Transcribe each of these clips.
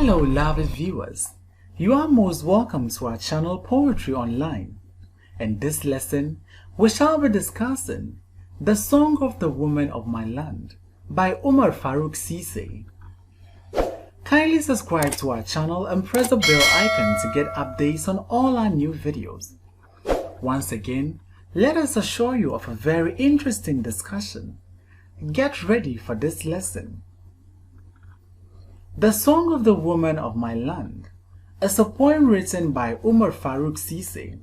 Hello lovely viewers, you are most welcome to our channel Poetry Online. In this lesson, we shall be discussing The Song of the Woman of My Land by FAROUK SESAY. Kindly subscribe to our channel and press the bell icon to get updates on all our new videos. Once again, let us assure you of a very interesting discussion. Get ready for this lesson. The Song of the Woman of My Land is a poem written by FAROUK SESAY.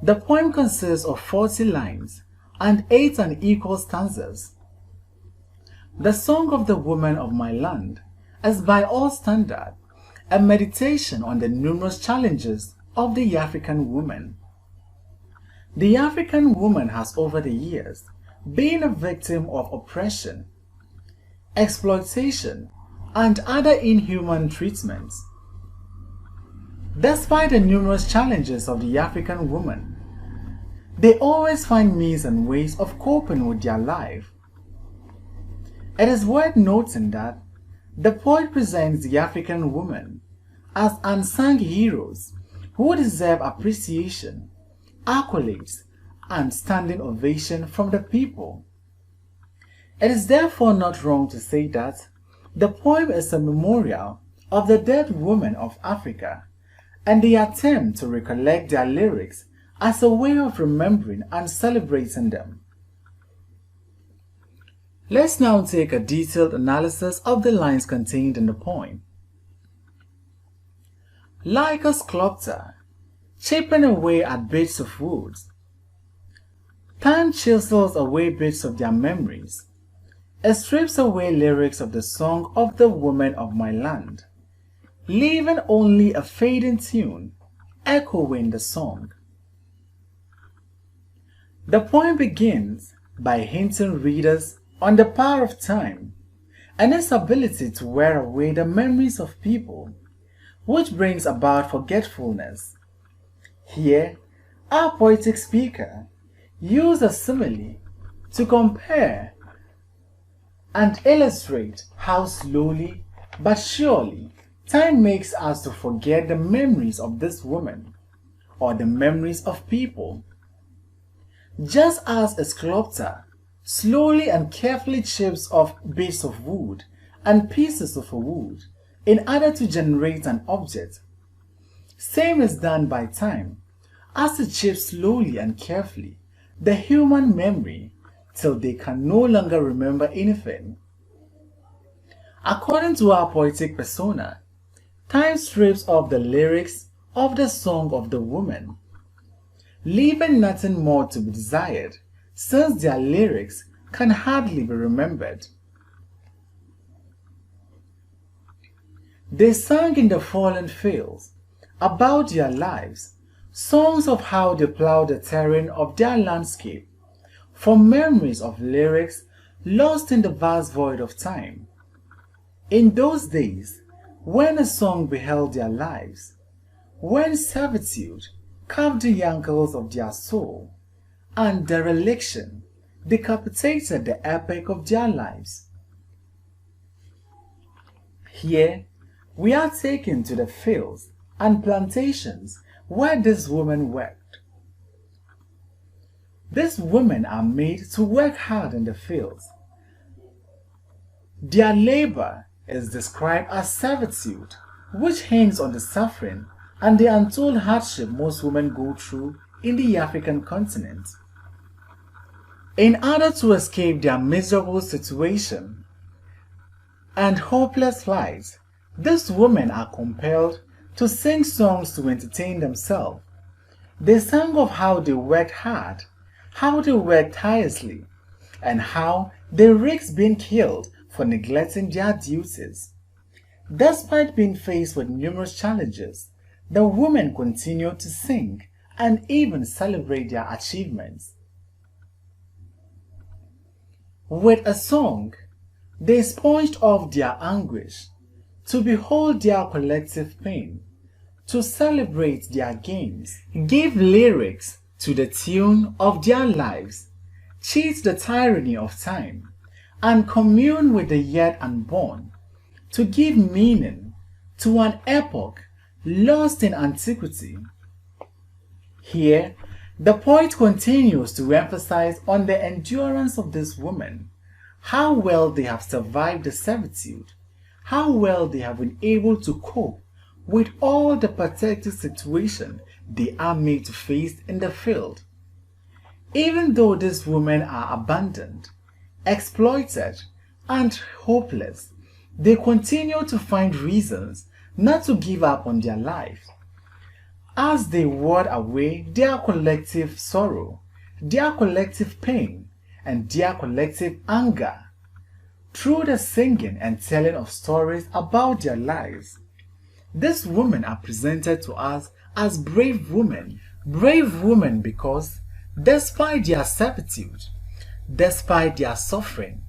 The poem consists of 40 lines and 8 unequal stanzas. The Song of the Woman of My Land is by all standards a meditation on the numerous challenges of the African woman. The African woman has over the years been a victim of oppression, exploitation, and other inhuman treatments. Despite the numerous challenges of the African woman, they always find means and ways of coping with their life. It is worth noting that the poet presents the African woman as unsung heroes who deserve appreciation, accolades, and standing ovation from the people. It is therefore not wrong to say that the poem is a memorial of the dead women of Africa and the attempt to recollect their lyrics as a way of remembering and celebrating them. Let's now take a detailed analysis of the lines contained in the poem. Like a sculptor, chipping away at bits of wood, time chisels away bits of their memories. It strips away lyrics of the song of the woman of my land, leaving only a fading tune echoing the song. The poem begins by hinting readers on the power of time and its ability to wear away the memories of people, which brings about forgetfulness. Here, our poetic speaker used a simile to compare and illustrate how slowly but surely time makes us to forget the memories of this woman or the memories of people. Just as a sculptor slowly and carefully chips off bits of wood and pieces of wood in order to generate an object, same is done by time as it chips slowly and carefully the human memory till they can no longer remember anything. According to our poetic persona, time strips off the lyrics of the song of the woman, leaving nothing more to be desired since their lyrics can hardly be remembered. They sang in the fallen fields about their lives, songs of how they plowed the terrain of their landscape, from memories of lyrics lost in the vast void of time. In those days, when a song beheld their lives, when servitude carved the ankles of their soul, and dereliction decapitated the epic of their lives. Here, we are taken to the fields and plantations where this woman worked. These women are made to work hard in the fields. Their labor is described as servitude, which hangs on the suffering and the untold hardship most women go through in the African continent. In order to escape their miserable situation and hopeless lives, these women are compelled to sing songs to entertain themselves. They sang of how they worked hard, how they worked tirelessly, and how they risked being killed for neglecting their duties. Despite being faced with numerous challenges, the women continued to sing and even celebrate their achievements. With a song, they sponged off their anguish, to behold their collective pain, to celebrate their gains, give lyrics to the tune of their lives, cheat the tyranny of time, and commune with the yet unborn, to give meaning to an epoch lost in antiquity. Here, the poet continues to emphasize on the endurance of these women, how well they have survived the servitude, how well they have been able to cope with all the pathetic situation they are made to face in the field. Even though these women are abandoned, exploited, and hopeless, they continue to find reasons not to give up on their life. As they ward away their collective sorrow, their collective pain, and their collective anger, through the singing and telling of stories about their lives, these women are presented to us as brave women because despite their servitude, despite their suffering,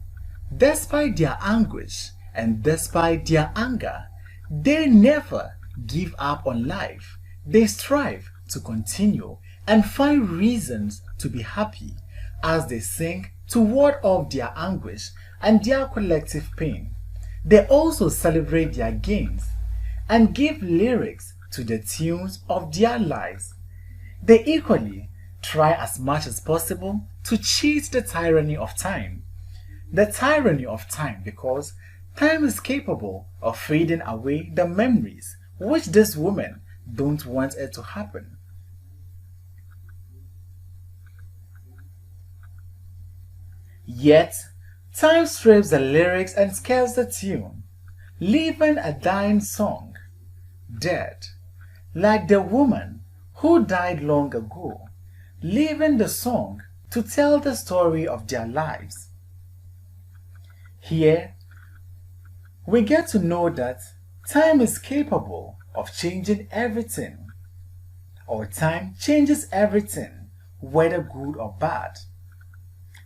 despite their anguish, and despite their anger, they never give up on life. They strive to continue and find reasons to be happy as they sing to ward off their anguish and their collective pain. They also celebrate their gains and give lyrics to the tunes of their lives. They equally try as much as possible to cheat the tyranny of time. The tyranny of time because time is capable of fading away the memories which these women don't want it to happen. Yet, time strips the lyrics and scares the tune, leaving a dying song, dead, like the woman who died long ago, leaving the song to tell the story of their lives. Here, we get to know that time is capable of changing everything, or time changes everything, whether good or bad.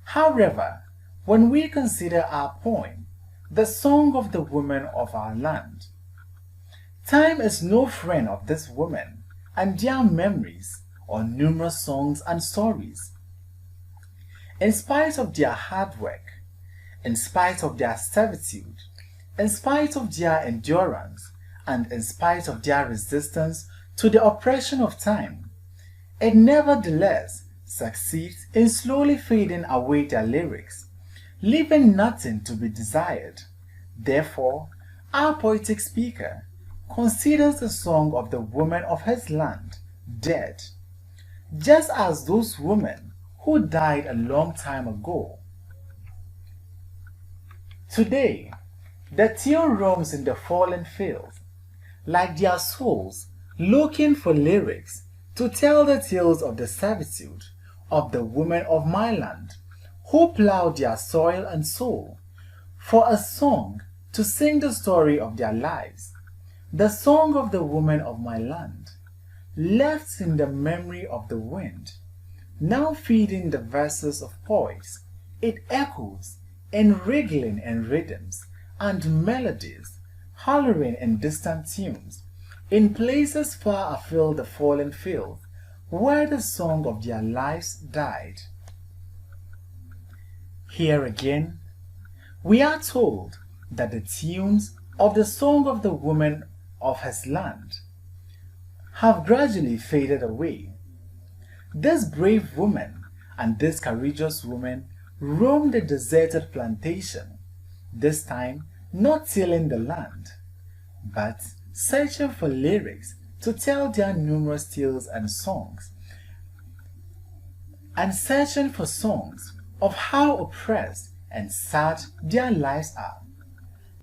However, when we consider our poem, the song of the women of our land, time is no friend of these women and their memories or numerous songs and stories. In spite of their hard work, in spite of their servitude, in spite of their endurance, and in spite of their resistance to the oppression of time, it nevertheless succeeds in slowly fading away their lyrics, leaving nothing to be desired. Therefore, our poetic speaker considers the song of the women of his land dead, just as those women who died a long time ago. Today, the tune roams in the fallen fields, like their souls looking for lyrics to tell the tales of the servitude of the women of my land who plowed their soil and soul, for a song to sing the story of their lives, the song of the women of my land, left in the memory of the wind, now feeding the verses of poets. It echoes in wriggling and rhythms and melodies, hollering in distant tunes, in places far afield the fallen field, where the song of their lives died. Here again, we are told that the tunes of the song of the women of his land have gradually faded away. This brave woman and this courageous woman roamed the deserted plantation, this time not tilling the land, but searching for lyrics to tell their numerous tales and songs, and searching for songs of how oppressed and sad their lives are.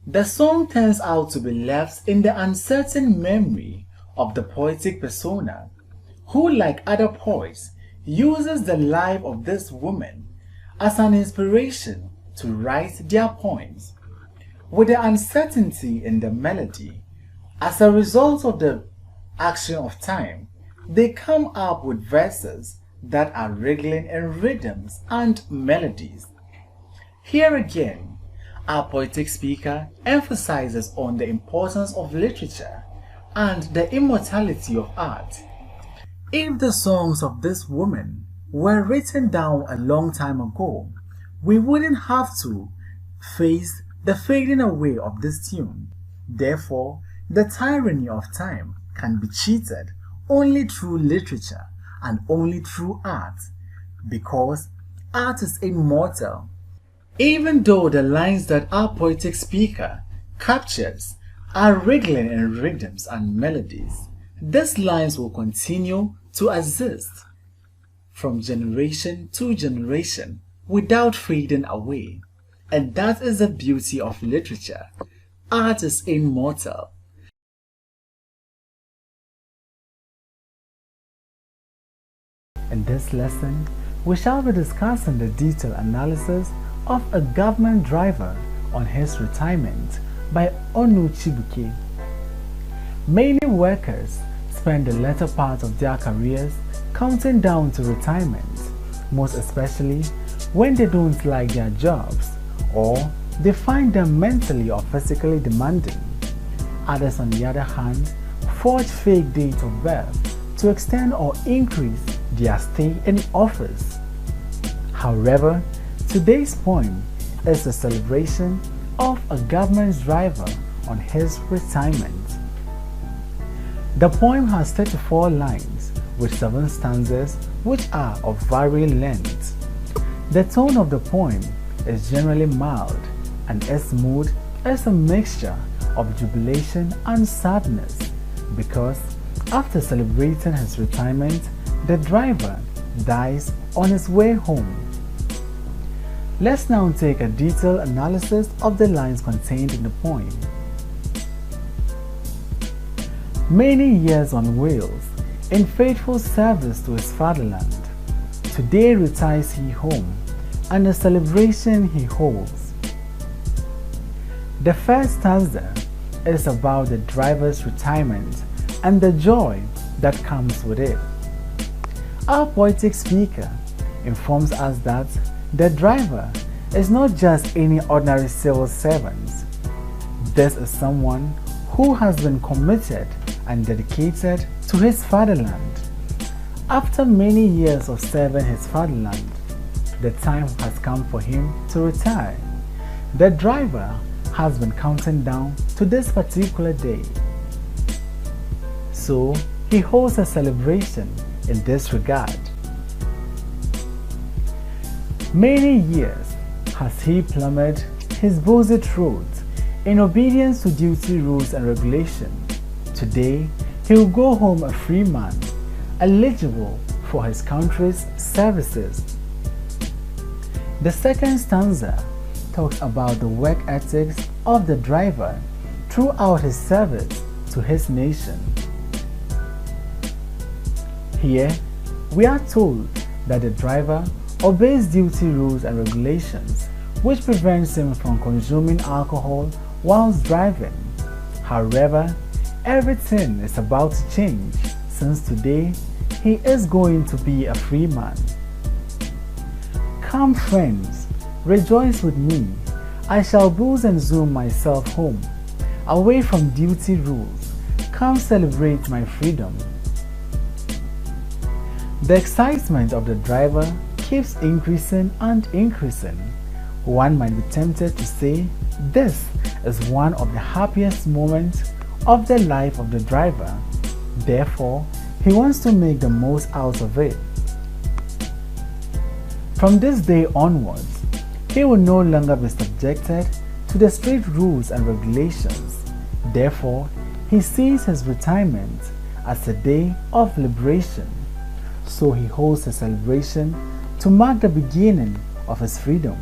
The song turns out to be left in the uncertain memory of the poetic persona, who, like other poets, uses the life of this woman as an inspiration to write their poems. With the uncertainty in the melody, as a result of the action of time, they come up with verses that are wriggling in rhythms and melodies. Here again, our poetic speaker emphasizes on the importance of literature and the immortality of art. If the songs of this woman were written down a long time ago, we wouldn't have to face the fading away of this tune. Therefore, The tyranny of time can be cheated only through literature and only through art, because art is immortal. Even though the lines that our poetic speaker captures are wriggling in rhythms and melodies, these lines will continue to exist from generation to generation without fading away. And that is the beauty of literature. Art is immortal. In this lesson, we shall be discussing the detailed analysis of a government driver on his retirement by CHIBUKE. Many workers spend the latter part of their careers counting down to retirement, most especially when they don't like their jobs or they find them mentally or physically demanding. Others, on the other hand, forge fake dates of birth to extend or increase their stay in office. However, today's poem is a celebration of a government driver on his retirement. The poem has 34 lines with 7 stanzas which are of varying length. The tone of the poem is generally mild and its mood is a mixture of jubilation and sadness, because after celebrating his retirement, the driver dies on his way home. Let's now take a detailed analysis of the lines contained in the poem. Many years on wheels, in faithful service to his fatherland, today retires he home, and a celebration he holds. The first stanza is about the driver's retirement and the joy that comes with it. Our poetic speaker informs us that the driver is not just any ordinary civil servant. This is someone who has been committed and dedicated to his fatherland. After many years of serving his fatherland, the time has come for him to retire. The driver has been counting down to this particular day. So he holds a celebration in this regard. Many years has he plumbeted his buzzard roads in obedience to duty rules and regulations. Today, he will go home a free man, eligible for his country's services. The second stanza talks about the work ethics of the driver throughout his service to his nation. Here, we are told that the driver obeys duty rules and regulations, which prevents him from consuming alcohol whilst driving. However, everything is about to change, since today he is going to be a free man. Come friends, rejoice with me. I shall booze and zoom myself home, away from duty rules. Come celebrate my freedom. The excitement of the driver keeps increasing and increasing. One might be tempted to say this is one of the happiest moments of the life of the driver. Therefore, he wants to make the most out of it. From this day onwards, he will no longer be subjected to the strict rules and regulations. Therefore, he sees his retirement as a day of liberation. So he holds a celebration to mark the beginning of his freedom.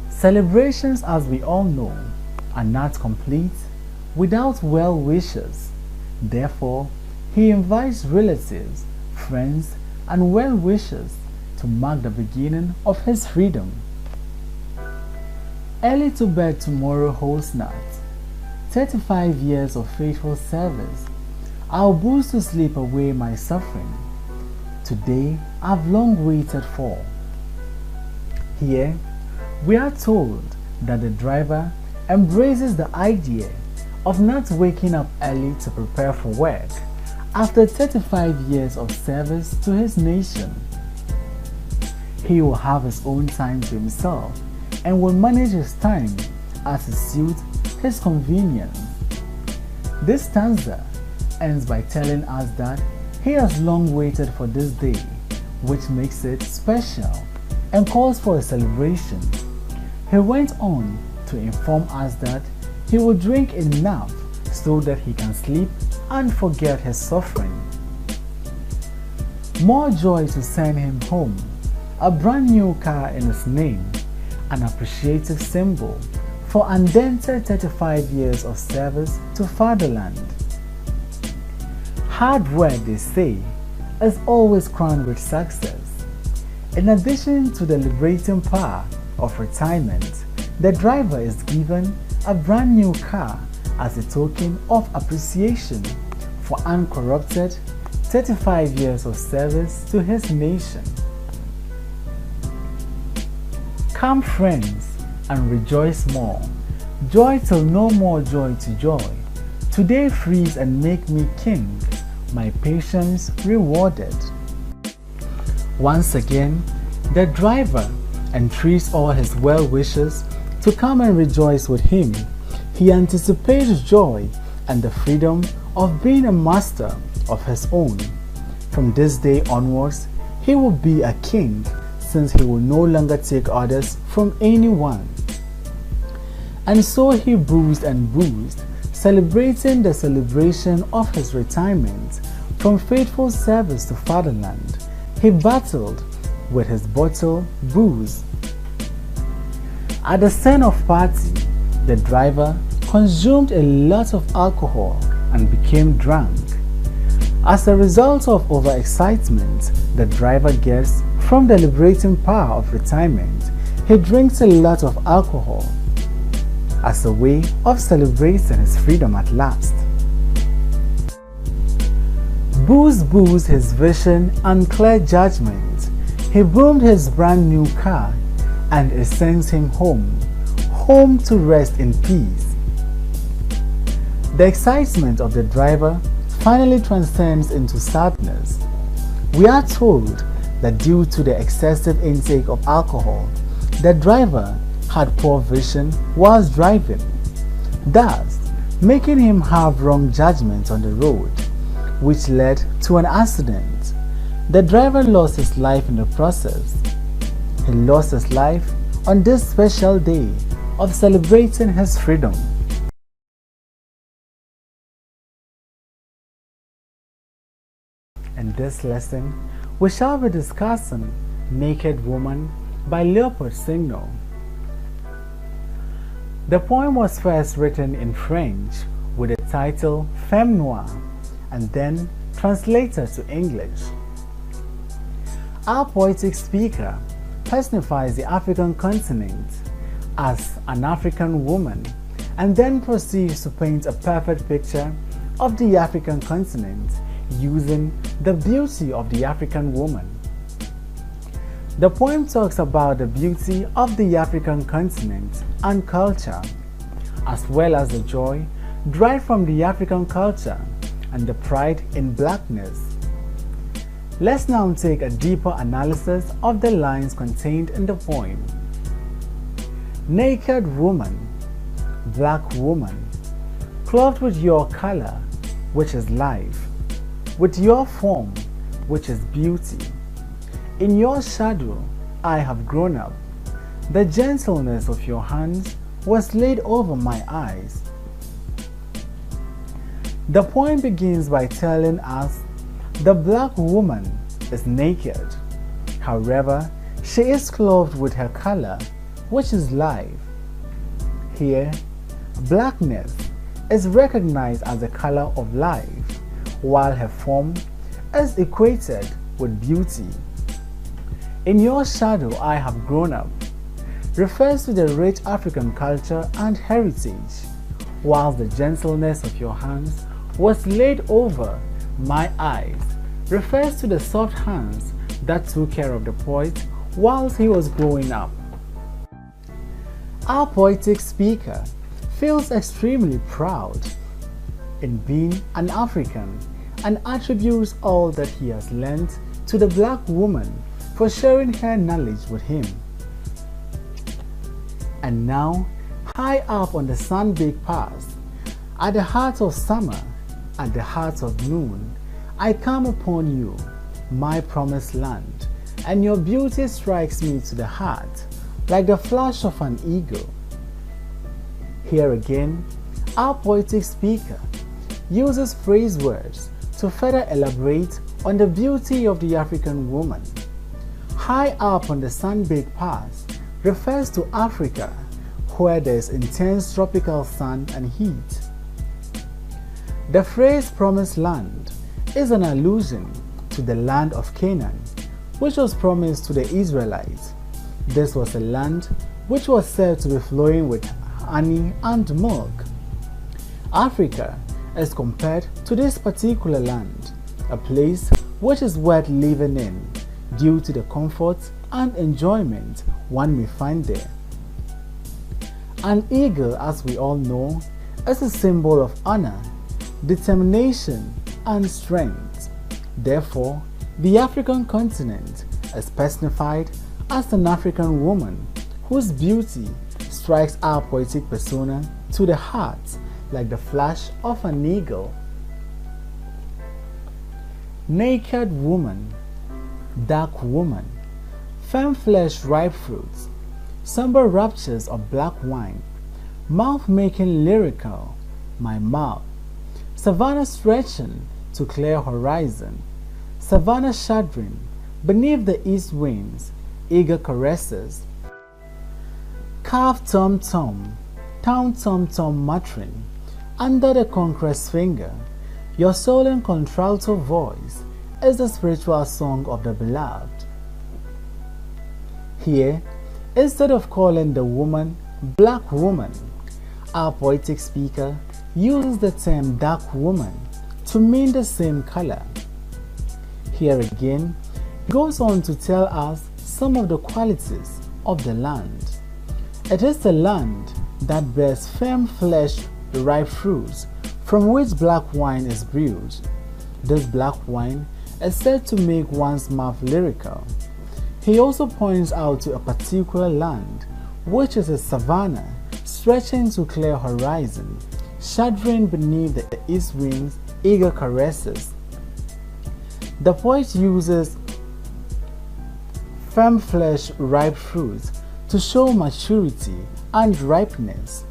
Celebrations, as we all know, are not complete without well wishes. Therefore, he invites relatives, friends, and well wishers to mark the beginning of his freedom. Early to bed tomorrow holds not. 35 years of faithful service, I'll boost to sleep away my suffering. Today I've long waited for. Here, we are told that the driver embraces the idea of not waking up early to prepare for work after 35 years of service to his nation. He will have his own time to himself and will manage his time as it suits his convenience. This stanza ends by telling us that he has long waited for this day, which makes it special and calls for a celebration. He went on to inform us that he will drink enough so that he can sleep and forget his suffering. More joy to send him home, a brand new car in his name, an appreciative symbol for undented 35 years of service to fatherland. Hard work, they say, is always crowned with success. In addition to the liberating power of retirement, the driver is given a brand new car as a token of appreciation for uncorrupted 35 years of service to his nation. Come friends and rejoice more, joy till no more joy to joy. Today freeze and make me king, my patience rewarded. Once again, the driver entreats all his well-wishers to come and rejoice with him. He anticipates joy and the freedom of being a master of his own. From this day onwards, he will be a king, since he will no longer take orders from anyone. And so he boozed and boozed, celebrating the celebration of his retirement from faithful service to fatherland. He battled with his bottle booze. At the scene of party, the driver consumed a lot of alcohol and became drunk. As a result of overexcitement the driver gets from the liberating power of retirement, he drinks a lot of alcohol as a way of celebrating his freedom at last. Booze boozed his vision and clear judgment. He boomed his brand new car and it sends him home, home to rest in peace. The excitement of the driver finally transcends into sadness. We are told that due to the excessive intake of alcohol, the driver had poor vision whilst driving, thus making him have wrong judgment on the road, which led to an accident. The driver lost his life in the process. He lost his life on this special day of celebrating his freedom. In this lesson, we shall be discussing Naked Woman by Leopold Signal. The poem was first written in French with the title Femme Noire and then translated to English. Our poetic speaker personifies the African continent as an African woman and then proceeds to paint a perfect picture of the African continent using the beauty of the African woman. The poem talks about the beauty of the African continent and culture, as well as the joy derived from the African culture and the pride in blackness. Let's now take a deeper analysis of the lines contained in the poem. Naked woman, black woman, clothed with your color, which is life, with your form, which is beauty. In your shadow I have grown up. The gentleness of your hands was laid over my eyes. The poem begins by telling us the black woman is naked. However, she is clothed with her color, which is life. Here, blackness is recognized as the color of life, while her form is equated with beauty. In your shadow I have grown up refers to the rich African culture and heritage, whilst the gentleness of your hands was laid over my eyes refers to the soft hands that took care of the poet whilst he was growing up. Our poetic speaker feels extremely proud in being an African and attributes all that he has learned to the black woman for sharing her knowledge with him. And now, high up on the sun-baked pass, At the heart of summer, at the heart of noon, I come upon you, my promised land, and your beauty strikes me to the heart like the flash of an eagle. Here again, our poetic speaker uses phrase words to further elaborate on the beauty of the African woman. High up on the sun-baked pass refers to Africa, where there is intense tropical sun and heat. The phrase promised land is an allusion to the land of Canaan, which was promised to the Israelites. This was a land which was said to be flowing with honey and milk. Africa is compared to this particular land, a place which is worth living in due to the comfort and enjoyment one may find there. An eagle, as we all know, is a symbol of honor, determination, and strength. Therefore, the African continent is personified as an African woman whose beauty strikes our poetic persona to the heart like the flash of an eagle. Naked woman, dark woman, firm flesh, ripe fruits, somber raptures of black wine, mouth making lyrical, my mouth, savannah stretching to clear horizon, savannah shuddering beneath the east winds, eager caresses, calf tom-tom, town tom-tom muttering, under the conqueror's finger, your solemn contralto voice is the spiritual song of the beloved. Here, instead of calling the woman black woman, our poetic speaker uses the term dark woman to mean the same color. Here again, he goes on to tell us some of the qualities of the land. It is the land that bears firm flesh, ripe fruits, from which black wine is brewed. This black wine is said to make one's mouth lyrical. He also points out to a particular land, which is a savanna stretching to clear horizon, shuddering beneath the east wind's eager caresses. The poet uses firm flesh, ripe fruits to show maturity and ripeness.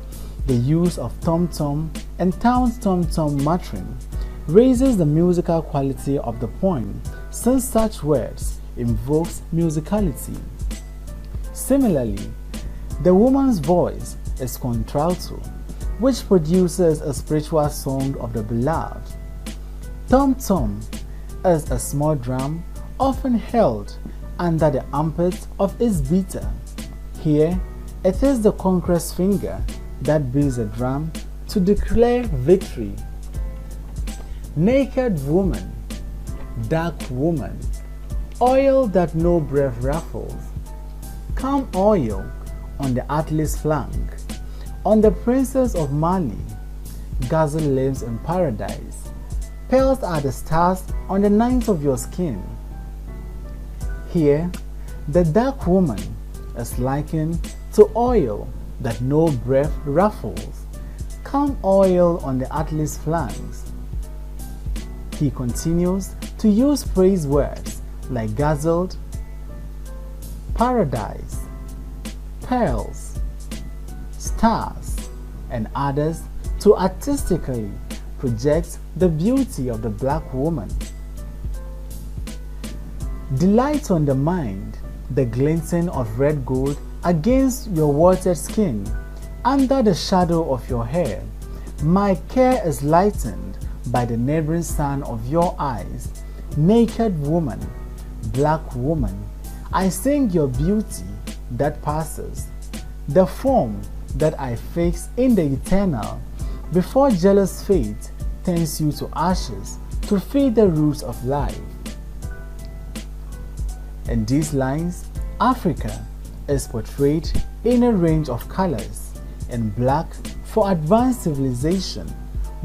The use of tom-tom and town tom-tom muttering raises the musical quality of the poem, since such words invokes musicality. Similarly, the woman's voice is contralto, which produces a spiritual song of the beloved. Tom-tom is a small drum often held under the armpit of its beater. Here, it is the conqueror's finger that beats a drum to declare victory. Naked woman, dark woman, oil that no breath ruffles. Come oil on the Atlas flank, on the princess of Mali, gazelle lives in paradise. Pearls are the stars on the ninth of your skin. Here, the dark woman is likened to oil that no breath ruffles. Come oil on the Atlas flanks. He continues to use praise words like gazelle, paradise, pearls, stars, and others to artistically project the beauty of the black woman. Delight on the mind, the glinting of red gold against your watered skin, under the shadow of your hair. My care is lightened by the neighboring sun of your eyes. Naked woman, black woman, I sing your beauty that passes, the form that I fix in the eternal, before jealous fate turns you to ashes to feed the roots of life. In these lines, Africa is portrayed in a range of colors: in black for advanced civilization,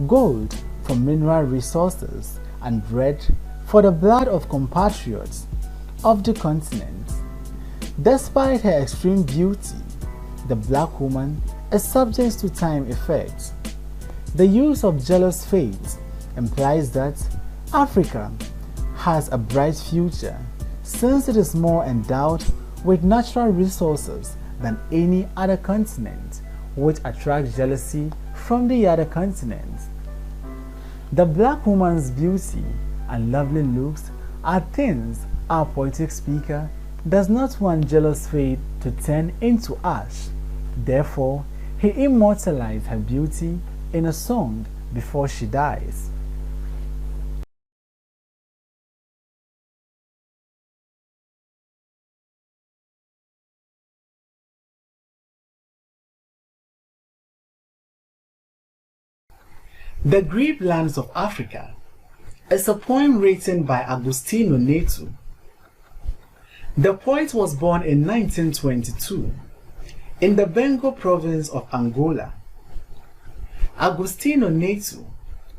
gold for mineral resources, and red for the blood of compatriots of the continent. Despite her extreme beauty, the black woman is subject to time effects. The use of jealous fate implies that Africa has a bright future since it is more endowed with natural resources than any other continent, which attracts jealousy from the other continents. The black woman's beauty and lovely looks are things our poetic speaker does not want jealous fate to turn into ash. Therefore, he immortalized her beauty in a song before she dies. The Grieved Lands of Africa is a poem written by AGUSTINO NETU. The poet was born in 1922 in the Bengo province of Angola. AGUSTINO NETU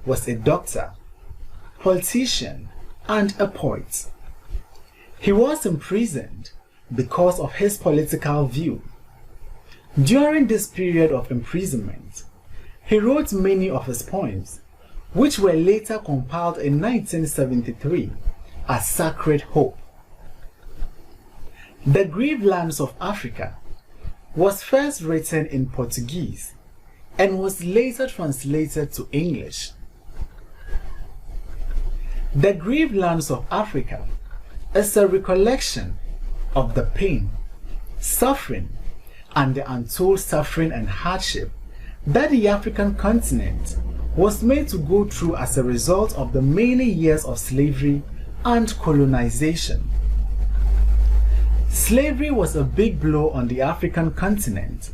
was a doctor, politician, and a poet. He was imprisoned because of his political view. During this period of imprisonment, he wrote many of his poems, which were later compiled in 1973 as Sacred Hope. The Grieved Lands of Africa was first written in Portuguese and was later translated to English. The Grieved Lands of Africa is a recollection of the pain, suffering, and the untold suffering and hardship that the African continent was made to go through as a result of the many years of slavery and colonization. Slavery was a big blow on the African continent,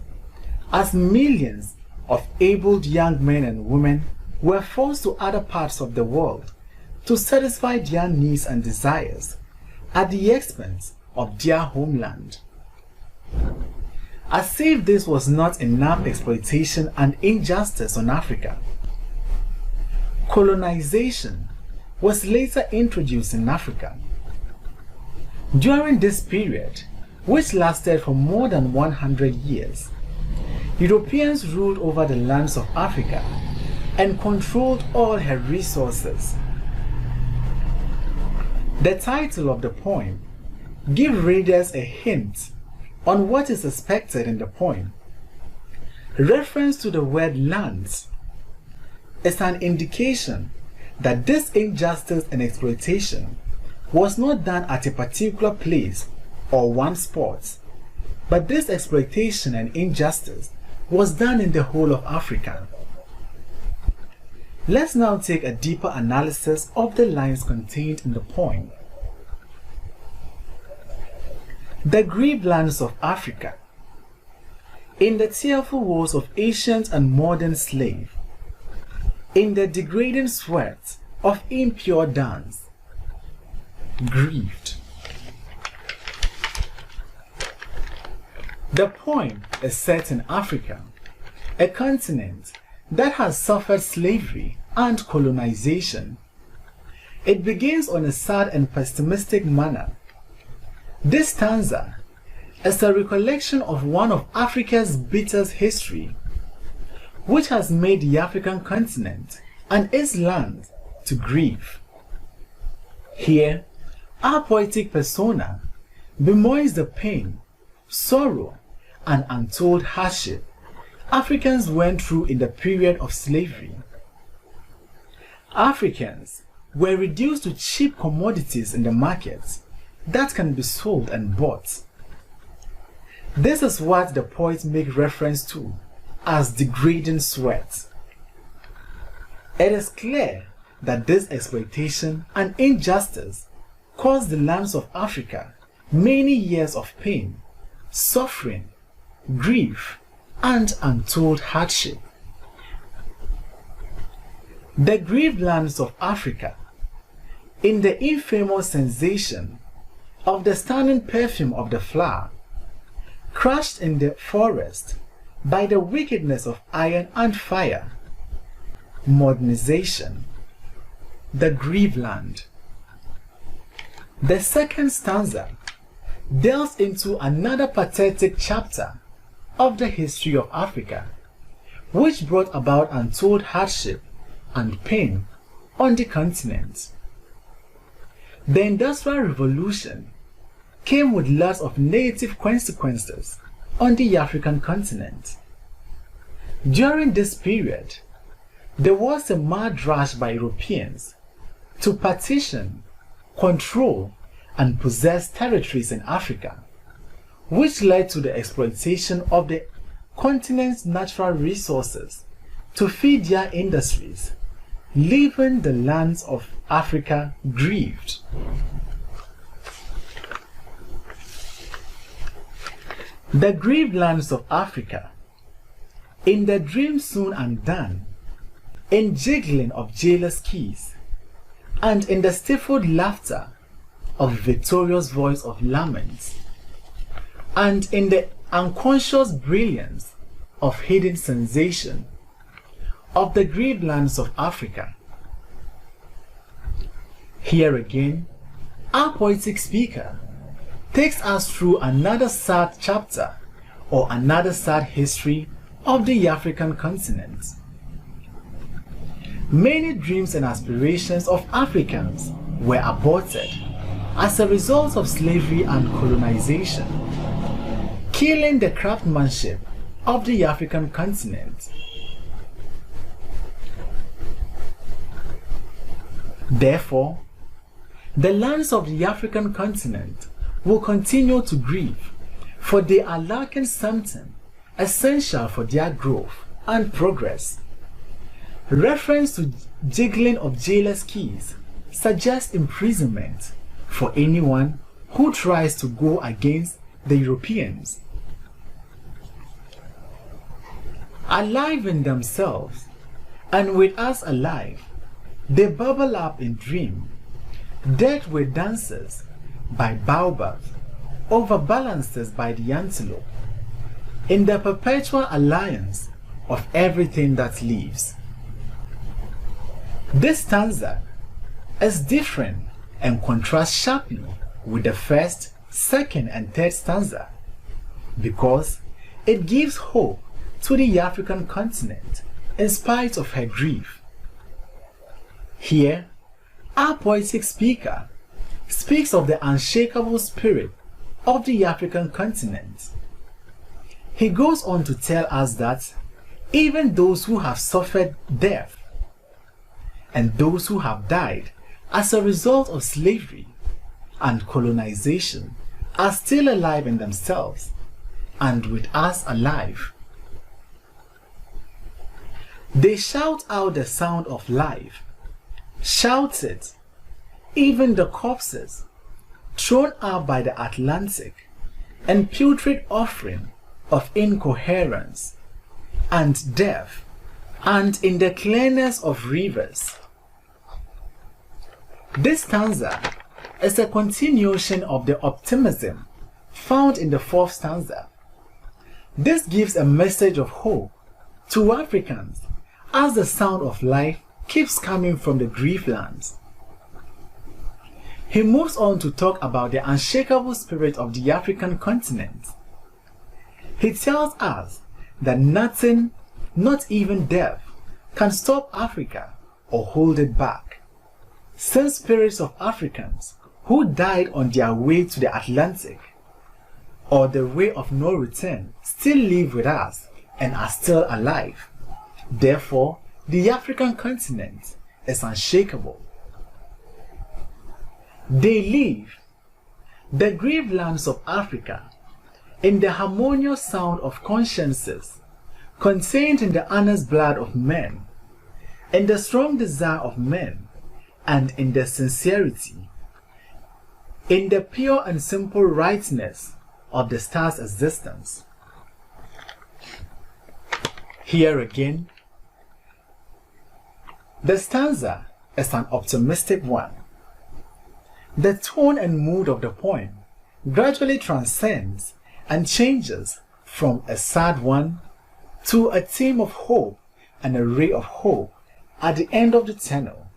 as millions of able young men and women were forced to other parts of the world to satisfy their needs and desires at the expense of their homeland. As if this was not enough exploitation and injustice on Africa, colonization was later introduced in Africa. During this period, which lasted for more than 100 years, Europeans ruled over the lands of Africa and controlled all her resources. The title of the poem gives readers a hint on what is expected in the poem. Reference to the word lands is an indication that this injustice and exploitation was not done at a particular place or one spot, but this exploitation and injustice was done in the whole of Africa. Let's now take a deeper analysis of the lines contained in the poem. The Grieved Lands of Africa. In the tearful woes of ancient and modern slave, in the degrading sweat of impure dance, grieved. The poem is set in Africa, a continent that has suffered slavery and colonization. It begins on a sad and pessimistic manner. This stanza is a recollection of one of Africa's bitterest history, which has made the African continent and its land to grieve. Here, our poetic persona bemoans the pain, sorrow, and untold hardship Africans went through in the period of slavery. Africans were reduced to cheap commodities in the markets that can be sold and bought. This is what the poet makes reference to as degrading sweat. It is clear that this exploitation and injustice caused the lands of Africa many years of pain, suffering, grief, and untold hardship. The Grieved Lands of Africa, in the infamous sensation of the stunning perfume of the flower, crushed in the forest by the wickedness of iron and fire, modernization, the Grieved Land. The second stanza delves into another pathetic chapter of the history of Africa, which brought about untold hardship and pain on the continent. The Industrial Revolution came with lots of negative consequences on the African continent. During this period, there was a mad rush by Europeans to partition, control, and possess territories in Africa, which led to the exploitation of the continent's natural resources to feed their industries, leaving the lands of Africa grieved. The grieved lands of Africa, in the dream soon undone, in jiggling of jailers' keys, and in the stifled laughter of victorious voice of lament, and in the unconscious brilliance of hidden sensation of the grieved lands of Africa. Here again, our poetic speaker takes us through another sad chapter or another sad history of the African continent. Many dreams and aspirations of Africans were aborted as a result of slavery and colonization, killing the craftsmanship of the African continent. Therefore, the lands of the African continent will continue to grieve, for they are lacking something essential for their growth and progress. Reference to jiggling of jailers' keys suggests imprisonment for anyone who tries to go against the Europeans. Alive in themselves, and with us alive, they bubble up in dream, decked with dances by baobabs, overbalances by the antelope, in the perpetual alliance of everything that lives. This stanza is different and contrasts sharply with the first, second, and third stanza because it gives hope to the African continent in spite of her grief. Here, our poetic speaker speaks of the unshakable spirit of the African continent. He goes on to tell us that even those who have suffered death and those who have died as a result of slavery and colonization are still alive in themselves and with us alive. They shout out the sound of life, shout it, even the corpses thrown up by the Atlantic and putrid offering of incoherence and death, and in the clearness of rivers. This stanza is a continuation of the optimism found in the fourth stanza. This gives a message of hope to Africans as the sound of life keeps coming from the grieved lands. He moves on to talk about the unshakable spirit of the African continent. He tells us that nothing, not even death, can stop Africa or hold it back, since spirits of Africans who died on their way to the Atlantic or the way of no return still live with us and are still alive. Therefore, the African continent is unshakable. They live, the grieved lands of Africa, in the harmonious sound of consciences contained in the honest blood of men, in the strong desire of men, and in the sincerity, in the pure and simple rightness of the star's existence. Here again, the stanza is an optimistic one. The tone and mood of the poem gradually transcends and changes from a sad one to a theme of hope and a ray of hope at the end of the tunnel.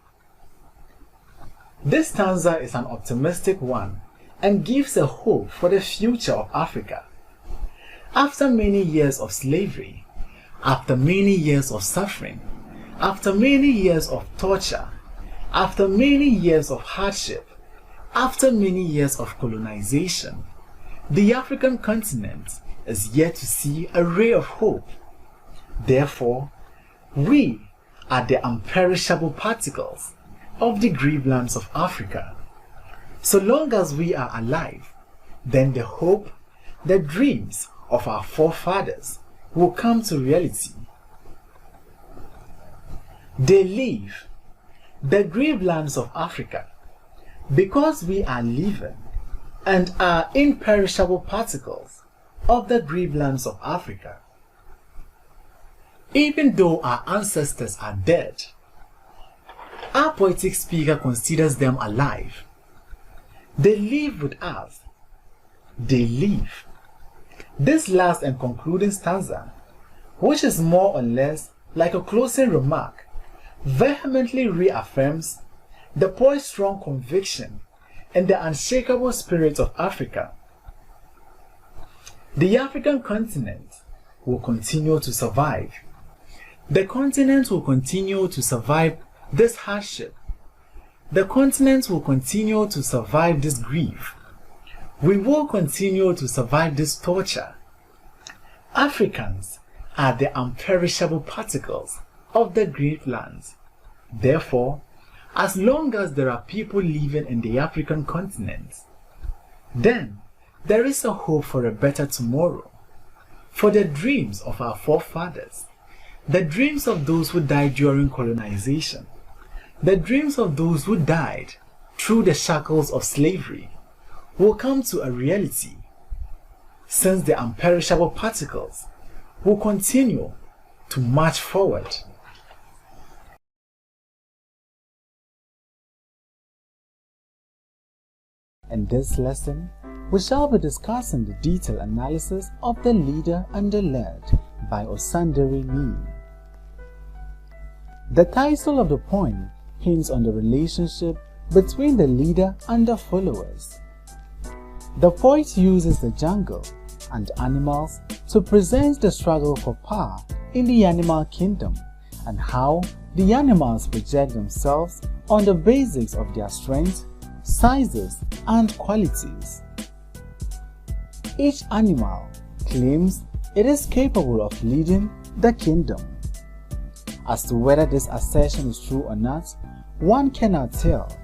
This stanza is an optimistic one and gives a hope for the future of Africa. After many years of slavery, after many years of suffering, after many years of torture, after many years of hardship, after many years of colonization, the African continent is yet to see a ray of hope. Therefore, we are the imperishable particles of the grieved lands of Africa. So long as we are alive, then the hope, the dreams of our forefathers will come to reality. They live, the grieved lands of Africa, because we are living and are imperishable particles of the grieved lands of Africa. Even though our ancestors are dead, our poetic speaker considers them alive. They live with us. They live. This last and concluding stanza, which is more or less like a closing remark, vehemently reaffirms the poet's strong conviction in the unshakable spirit of Africa. The African continent will continue to survive. The continent will continue to survive this hardship. The continent will continue to survive this grief. We will continue to survive this torture. Africans are the imperishable particles of the grieved lands. Therefore, as long as there are people living in the African continent, then there is a hope for a better tomorrow, for the dreams of our forefathers, the dreams of those who died during colonization, the dreams of those who died through the shackles of slavery will come to a reality, since the imperishable particles will continue to march forward. In this lesson, we shall be discussing the detailed analysis of the leader and the led by Osandere Ni. The title of the poem hints on the relationship between the leader and the followers. The poet uses the jungle and animals to present the struggle for power in the animal kingdom and how the animals project themselves on the basis of their strength, sizes, and qualities. Each animal claims it is capable of leading the kingdom. As to whether this assertion is true or not, one cannot tell.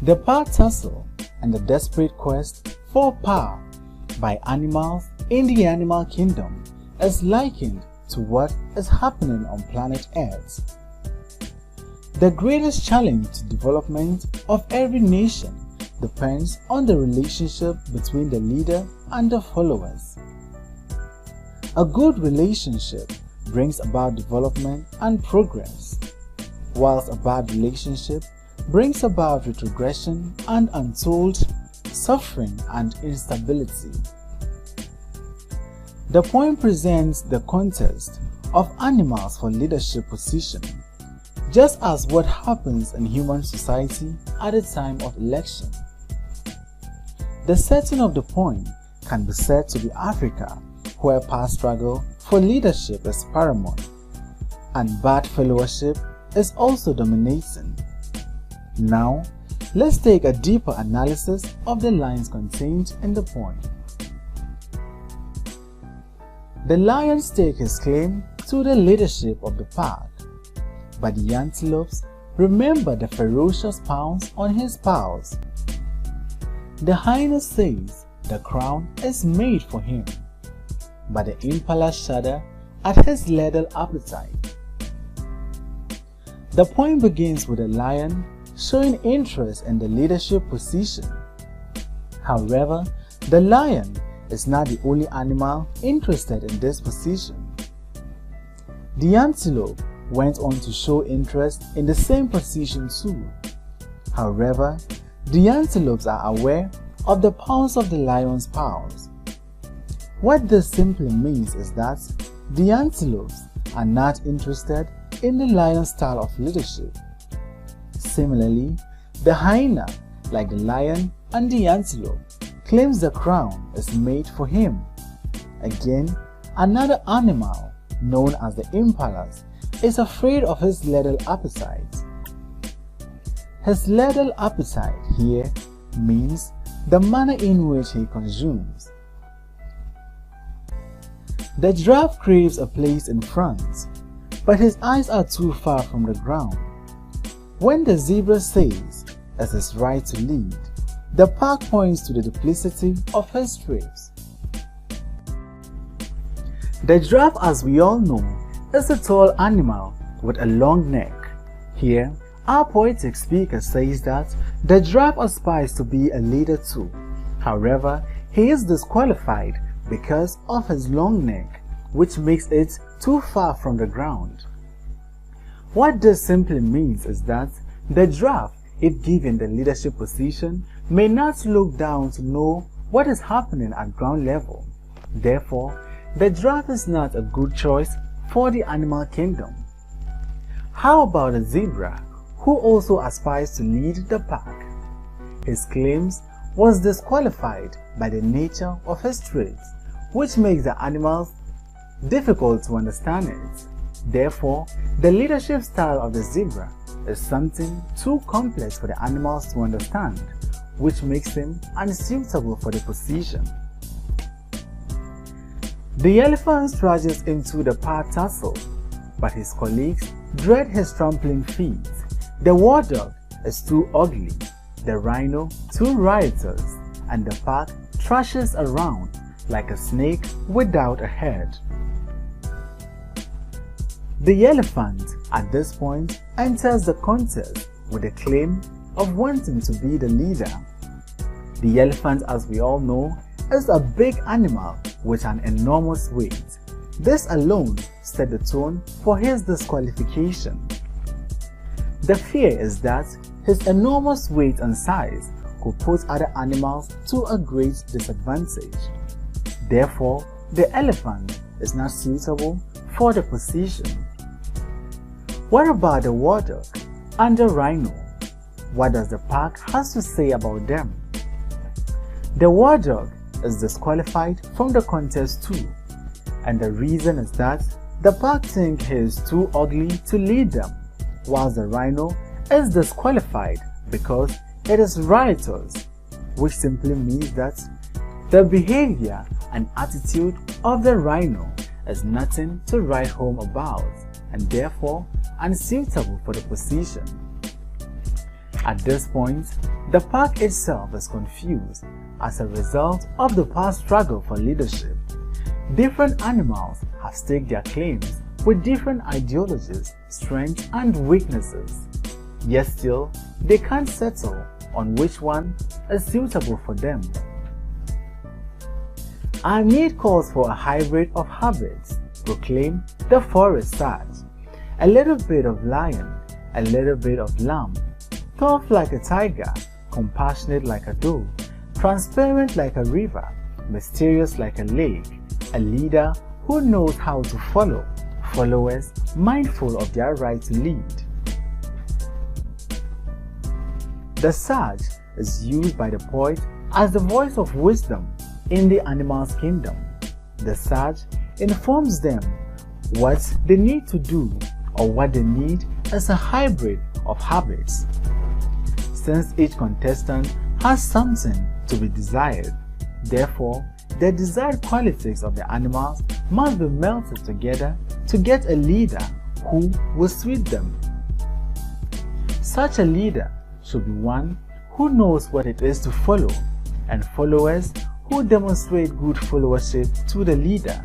The power tussle and the desperate quest for power by animals in the animal kingdom is likened to what is happening on planet Earth. The greatest challenge to development of every nation depends on the relationship between the leader and the followers. A good relationship brings about development and progress, whilst a bad relationship brings about retrogression and untold suffering and instability. The poem presents the contest of animals for leadership position, just as what happens in human society at the time of election. The setting of the poem can be said to be Africa, where power struggle for leadership is paramount, and bad followership is also dominating. Now, let's take a deeper analysis of the lines contained in the poem. The lion stakes his claim to the leadership of the pack, but the antelopes remember the ferocious pounce on his paws. The hyena says the crown is made for him, but the impala shudder at his lethal appetite. The poem begins with a lion showing interest in the leadership position. However, the lion is not the only animal interested in this position. The antelope went on to show interest in the same position too. However, the antelopes are aware of the pounce of the lion's paws. What this simply means is that the antelopes are not interested in the lion's style of leadership. Similarly, the hyena, like the lion and the antelope, claims the crown is made for him. Again, another animal, known as the impalas, is afraid of his lethal appetite. His lethal appetite here means the manner in which he consumes. The giraffe craves a place in front, but his eyes are too far from the ground. When the zebra says it's his right to lead, the pack points to the duplicity of his traits. The giraffe, as we all know, is a tall animal with a long neck. Here, our poetic speaker says that the giraffe aspires to be a leader too. However, he is disqualified because of his long neck, which makes it too far from the ground. What this simply means is that the giraffe, if given the leadership position, may not look down to know what is happening at ground level. Therefore, the giraffe is not a good choice for the animal kingdom. How about a zebra, who also aspires to lead the pack? His claims was disqualified by the nature of his traits, which makes the animals difficult to understand it. Therefore, the leadership style of the zebra is something too complex for the animals to understand, which makes him unsuitable for the position. The elephant trudges into the pack tussle, but his colleagues dread his trampling feet. The warthog is too ugly, the rhino too riotous, and the pack thrashes around like a snake without a head. The elephant, at this point, enters the contest with the claim of wanting to be the leader. The elephant, as we all know, is a big animal with an enormous weight. This alone set the tone for his disqualification. The fear is that his enormous weight and size could put other animals to a great disadvantage. Therefore, the elephant is not suitable for the position. What about the warthog and the rhino? What does the pack has to say about them? The warthog is disqualified from the contest too, and the reason is that the pack think he is too ugly to lead them, whilst the rhino is disqualified because it is riotous, which simply means that the behavior and attitude of the rhino is nothing to write home about, and therefore unsuitable for the position. At this point, the pack itself is confused as a result of the past struggle for leadership. Different animals have staked their claims with different ideologies, strengths, and weaknesses. Yet still, they can't settle on which one is suitable for them. Our need calls for a hybrid of habits, proclaim the forest sage. A little bit of lion, a little bit of lamb, tough like a tiger, compassionate like a dove, transparent like a river, mysterious like a lake, a leader who knows how to follow, followers mindful of their right to lead. The sage is used by the poet as the voice of wisdom in the animal's kingdom. The sage informs them what they need to do, or what they need is a hybrid of habits. Since each contestant has something to be desired, therefore the desired qualities of the animals must be melted together to get a leader who will suit them. Such a leader should be one who knows what it is to follow, and followers who demonstrate good followership to the leader.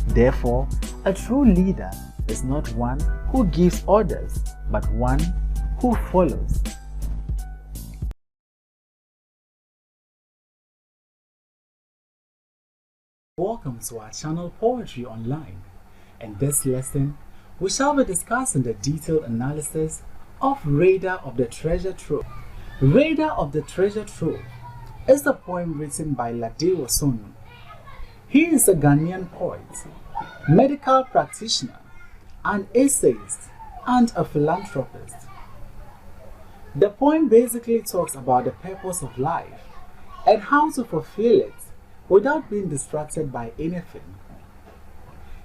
Therefore, a true leader is not one who gives orders, but one who follows. Welcome to our channel Poetry Online. In this lesson, we shall be discussing the detailed analysis of Radar of the Treasure Trove. Radar of the Treasure Trove is a poem written by LADE WOSORNU. He is a Ghanaian poet, medical practitioner, an essayist, and a philanthropist. The poem basically talks about the purpose of life and how to fulfill it without being distracted by anything.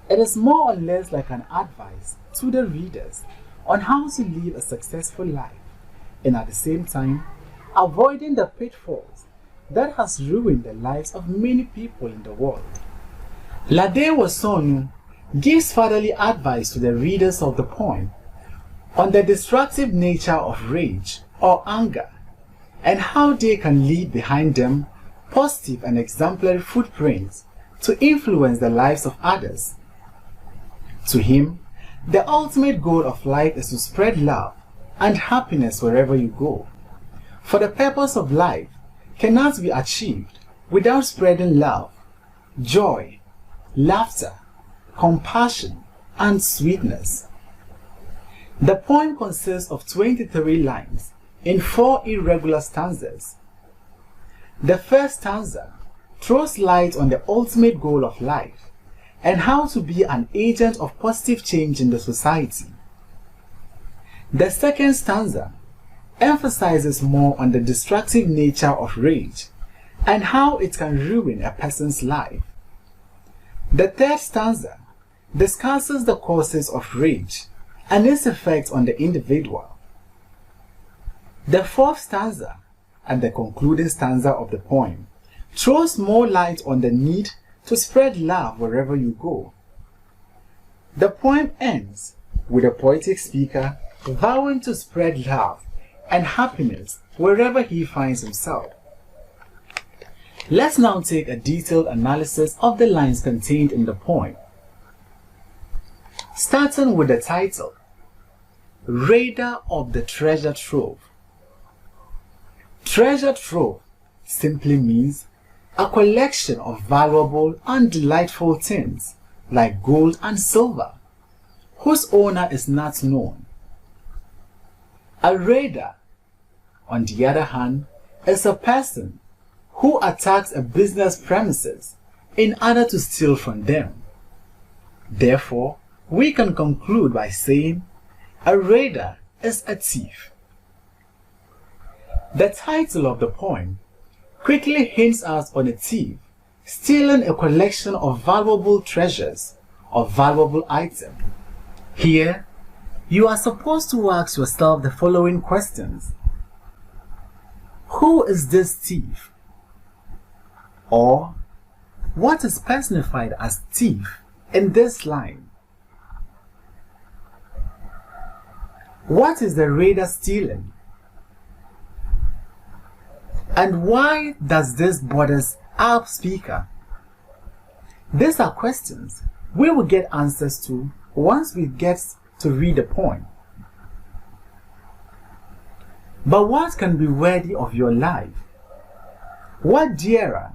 It is more or less like an advice to the readers on how to live a successful life and at the same time avoiding the pitfalls that has ruined the lives of many people in the world. LADE WOSORNU gives fatherly advice to the readers of the poem on the destructive nature of rage or anger and how they can leave behind them positive and exemplary footprints to influence the lives of others. To him, the ultimate goal of life is to spread love and happiness wherever you go. For the purpose of life cannot be achieved without spreading love, joy, laughter, compassion, and sweetness. The poem consists of 23 lines in 4 irregular stanzas. The first stanza throws light on the ultimate goal of life and how to be an agent of positive change in the society. The second stanza emphasizes more on the destructive nature of rage and how it can ruin a person's life. The third stanza discusses the causes of rage and its effect on the individual. The fourth stanza and the concluding stanza of the poem throws more light on the need to spread love wherever you go. The poem ends with a poetic speaker vowing to spread love and happiness wherever he finds himself. Let's now take a detailed analysis of the lines contained in the poem. Starting with the title, Raider of the Treasure Trove. Treasure trove simply means a collection of valuable and delightful things like gold and silver, whose owner is not known. A raider, on the other hand, is a person who attacks a business premises in order to steal from them. Therefore, we can conclude by saying a raider is a thief. The title of the poem quickly hints us on a thief stealing a collection of valuable treasures or valuable items. Here, you are supposed to ask yourself the following questions. Who is this thief? Or, what is personified as thief in this line? What is the raider stealing? And why does this bother our speaker? These are questions we will get answers to once we get to read the poem. But what can be worthy of your life? What dearer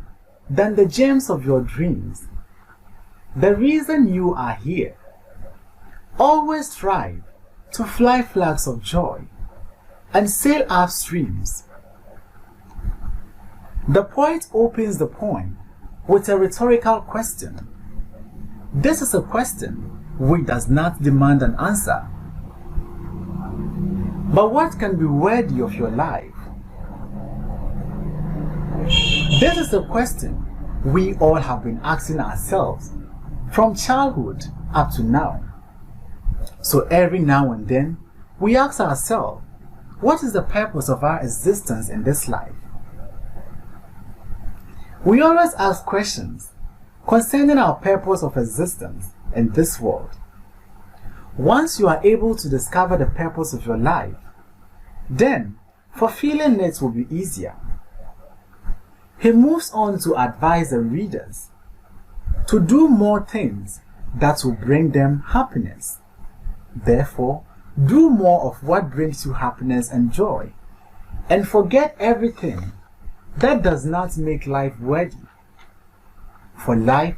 than the gems of your dreams? The reason you are here. Always strive to fly flags of joy and sail up streams. The poet opens the poem with a rhetorical question. This is a question which does not demand an answer. But what can be worthy of your life? This is a question we all have been asking ourselves from childhood up to now. So every now and then, we ask ourselves, what is the purpose of our existence in this life? We always ask questions concerning our purpose of existence in this world. Once you are able to discover the purpose of your life, then fulfilling it will be easier. He moves on to advise the readers to do more things that will bring them happiness. Therefore, do more of what brings you happiness and joy, and forget everything that does not make life worthy. For life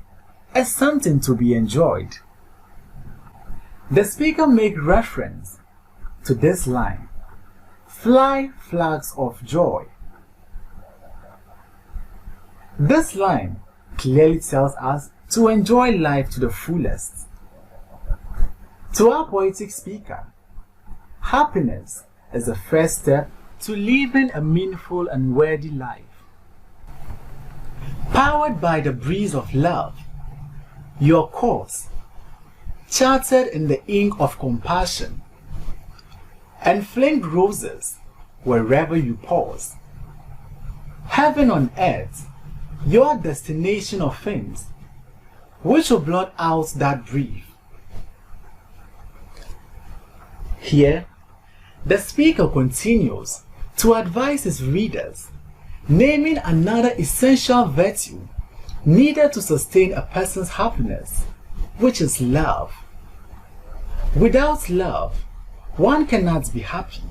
is something to be enjoyed. The speaker makes reference to this line, fly flags of joy. This line clearly tells us to enjoy life to the fullest. To our poetic speaker, happiness is the first step to living a meaningful and worthy life. Powered by the breeze of love, your course charted in the ink of compassion, and flinged roses wherever you pause. Heaven on earth, your destination of things, which will blot out that brief. Here, the speaker continues to advise his readers, naming another essential virtue needed to sustain a person's happiness, which is love. Without love, one cannot be happy.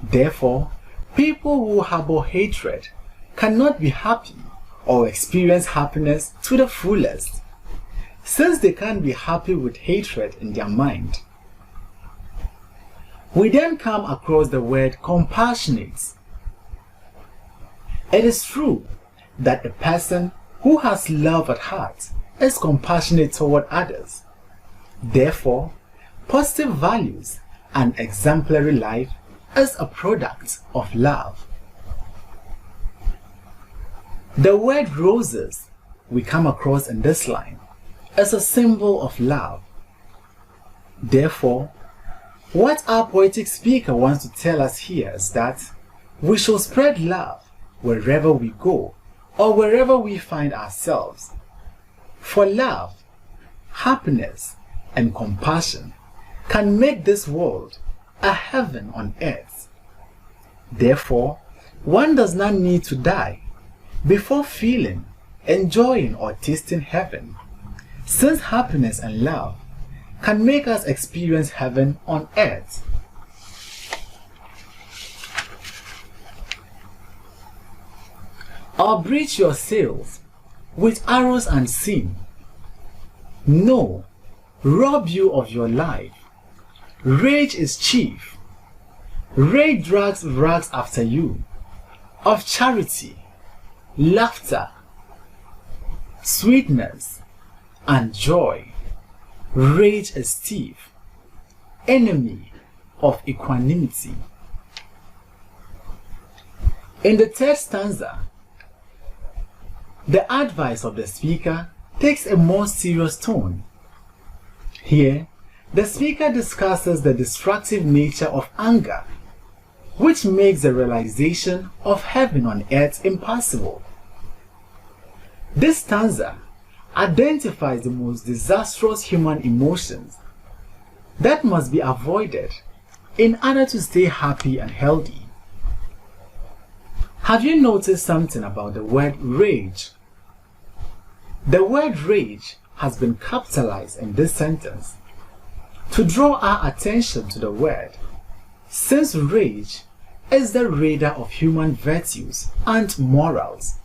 Therefore, people who harbor hatred cannot be happy or experience happiness to the fullest, since they can't be happy with hatred in their mind. We then come across the word compassionate. It is true that a person who has love at heart is compassionate toward others. Therefore, positive values and exemplary life is a product of love. The word roses we come across in this line is a symbol of love. Therefore, what our poetic speaker wants to tell us here is that we shall spread love wherever we go or wherever we find ourselves. For love, happiness, and compassion can make this world a heaven on earth. Therefore, one does not need to die before feeling, enjoying, or tasting heaven, since happiness and love can make us experience heaven on earth. Or breach your sails with arrows unseen. No, rob you of your life. Rage is chief. Rage drags rags after you, of charity, laughter, sweetness, and joy. Rage is thief, enemy of equanimity. In the third stanza, the advice of the speaker takes a more serious tone. Here, the speaker discusses the destructive nature of anger, which makes the realization of heaven on earth impossible. This stanza identifies the most disastrous human emotions that must be avoided in order to stay happy and healthy. Have you noticed something about the word rage? The word rage has been capitalized in this sentence to draw our attention to the word, since rage is the radar of human virtues and morals.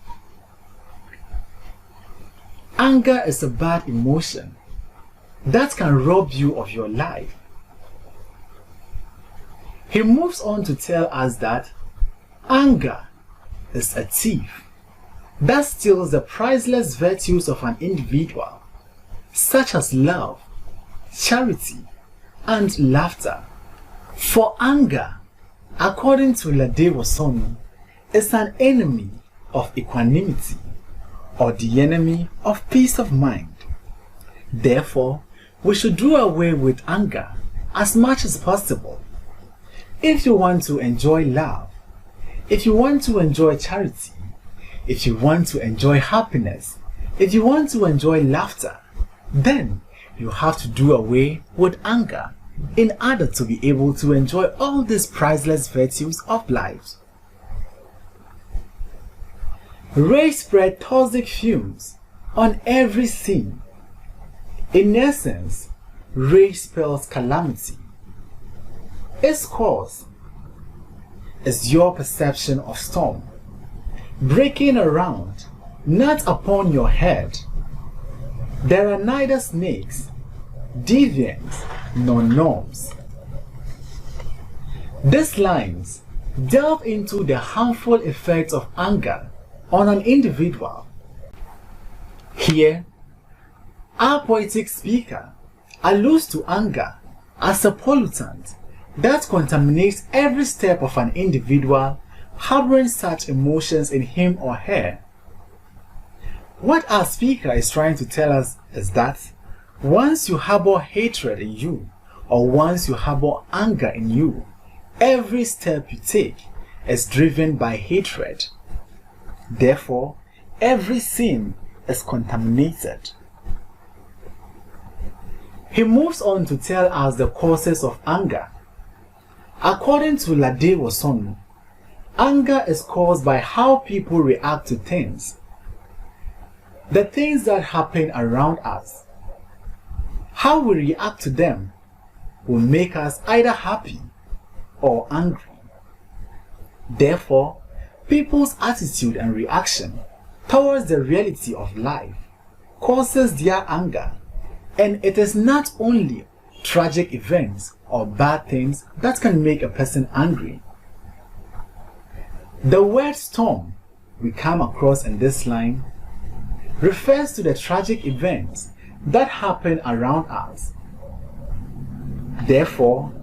Anger is a bad emotion that can rob you of your life. He moves on to tell us that anger is a thief that steals the priceless virtues of an individual, such as love, charity, and laughter. For anger, according to LADE WOSORNU, is an enemy of equanimity, or the enemy of peace of mind. Therefore, we should do away with anger as much as possible. If you want to enjoy love, if you want to enjoy charity, if you want to enjoy happiness, if you want to enjoy laughter, then you have to do away with anger in order to be able to enjoy all these priceless virtues of life. Rage spread toxic fumes on every scene. In essence, rage spells calamity. Its cause is your perception of storm, breaking around, not upon your head. There are neither snakes, deviants, nor gnomes. These lines delve into the harmful effects of anger on an individual. Here, our poetic speaker alludes to anger as a pollutant that contaminates every step of an individual harboring such emotions in him or her. What our speaker is trying to tell us is that Once you harbor hatred in you, or once you harbor anger in you, every step you take is driven by hatred. Therefore, every sin is contaminated. He moves on to tell us the causes of anger. According to LADE WOSORNU, anger is caused by how people react to things. The things that happen around us. How we react to them will make us either happy or angry. Therefore, people's attitude and reaction towards the reality of life causes their anger, and it is not only tragic events or bad things that can make a person angry. The word storm we come across in this line refers to the tragic events that happen around us. Therefore,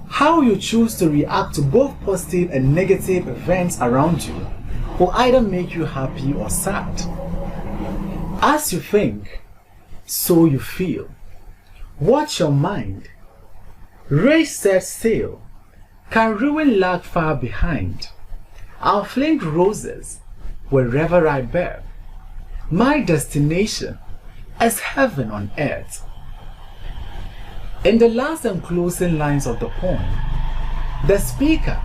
how you choose to react to both positive and negative events around you will either make you happy or sad. As you think, so you feel. Watch your mind. Race set sail, can ruin lag far behind. I'll fling roses wherever I bear. My destination is heaven on earth. In the last and closing lines of the poem, the speaker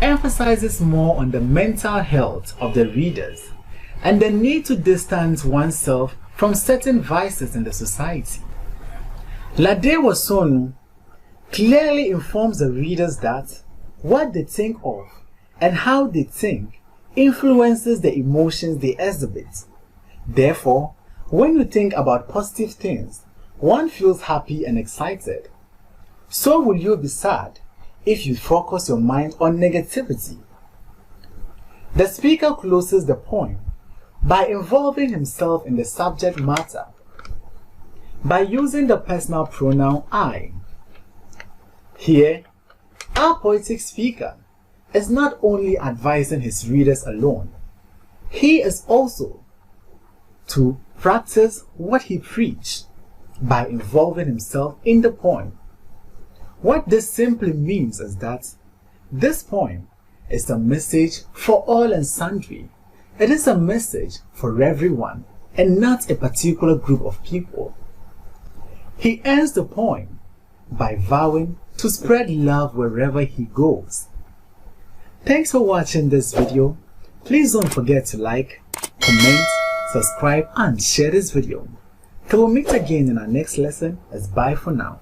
emphasizes more on the mental health of the readers and the need to distance oneself from certain vices in the society. LADE WOSORNU clearly informs the readers that what they think of and how they think influences the emotions they exhibit. Therefore, when you think about positive things, one feels happy and excited. So will you be sad if you focus your mind on negativity. The speaker closes the poem by involving himself in the subject matter by using the personal pronoun I. Here, our poetic speaker is not only advising his readers alone, he is also to practice what he preached by involving himself in the poem. What this simply means is that this poem is a message for all and sundry. It is a message for everyone and not a particular group of people. He ends the poem by vowing to spread love wherever he goes. Thanks for watching this video. Please don't forget to like, comment, subscribe and share this video. Till we meet again in our next lesson, bye for now.